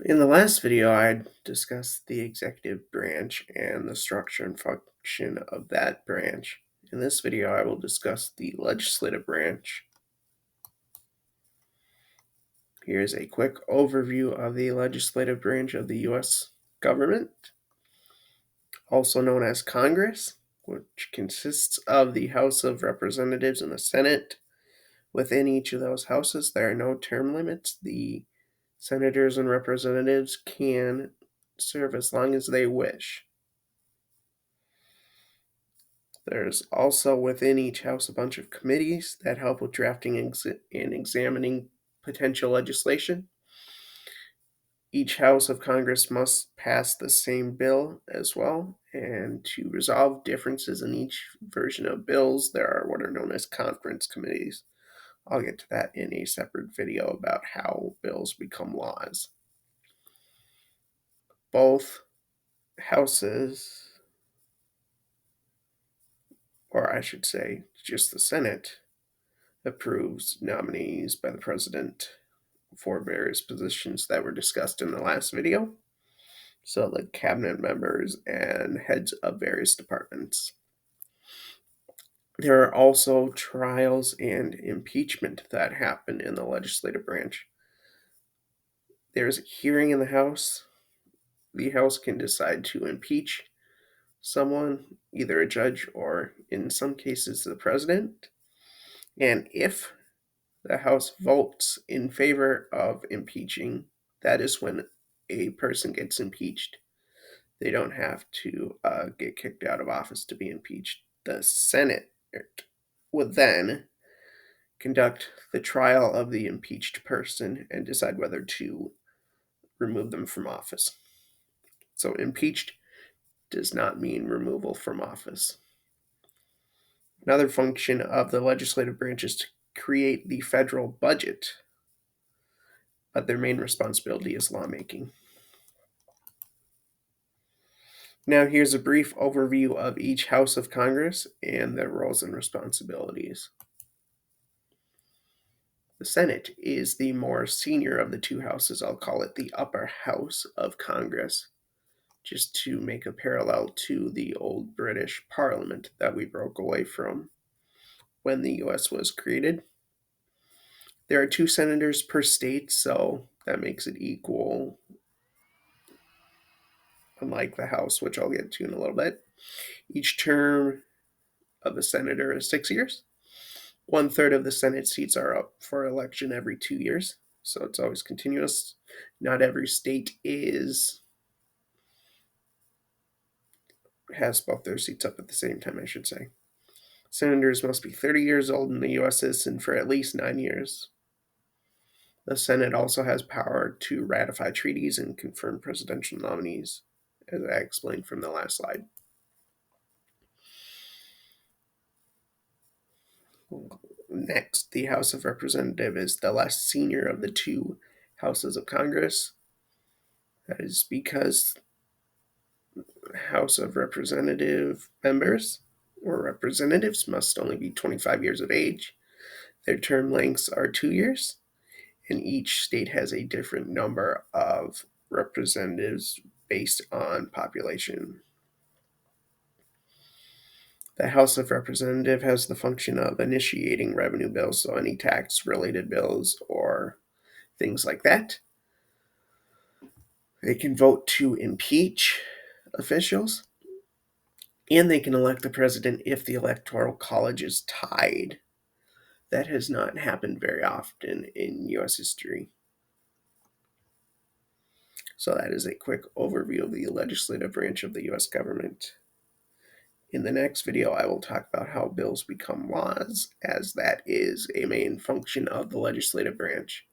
In the last video, I discussed the executive branch and the structure and function of that branch. In this video, I will discuss the legislative branch. Here's a quick overview of the legislative branch of the U.S. government, also known as Congress, which consists of the House of Representatives and the Senate. Within each of those houses, there are no term limits. The senators and representatives can serve as long as they wish. There's also within each house a bunch of committees that help with drafting and examining potential legislation. Each house of Congress must pass the same bill as well, and to resolve differences in each version of bills, there are what are known as conference committees. I'll get to that in a separate video about how bills become laws. Both houses, or I should say, just the Senate, approves nominees by the president for various positions that were discussed in the last video. So the cabinet members and heads of various departments. There are also trials and impeachment that happen in the legislative branch. There's a hearing in the House. The House can decide to impeach someone, either a judge or, in some cases, the president. And if the House votes in favor of impeaching, that is when a person gets impeached. They don't have to get kicked out of office to be impeached. The Senate would then conduct the trial of the impeached person and decide whether to remove them from office. So impeached does not mean removal from office. Another function of the legislative branch is to create the federal budget, but their main responsibility is lawmaking. Now here's a brief overview of each House of Congress and their roles and responsibilities. The Senate is the more senior of the two houses. I'll call it the upper house of Congress, just to make a parallel to the old British Parliament that we broke away from when the US was created. There are 2 senators per state, so that makes it equal, unlike the House, which I'll get to in a little bit. Each term of a senator is 6 years. 1/3 of the Senate seats are up for election every 2 years, so it's always continuous. Not every state has both their seats up at the same time, I should say. Senators must be 30 years old and a U.S. citizen for at least 9 years. The Senate also has power to ratify treaties and confirm presidential nominees, as I explained from the last slide. Next, the House of Representatives is the less senior of the 2 houses of Congress. That is because House of Representative members or representatives must only be 25 years of age. Their term lengths are 2 years, and each state has a different number of representatives based on population. The House of Representatives has the function of initiating revenue bills, so any tax-related bills or things like that. They can vote to impeach officials, and they can elect the president if the Electoral College is tied. That has not happened very often in U.S. history. So that is a quick overview of the legislative branch of the U.S. government. In the next video, I will talk about how bills become laws, as that is a main function of the legislative branch.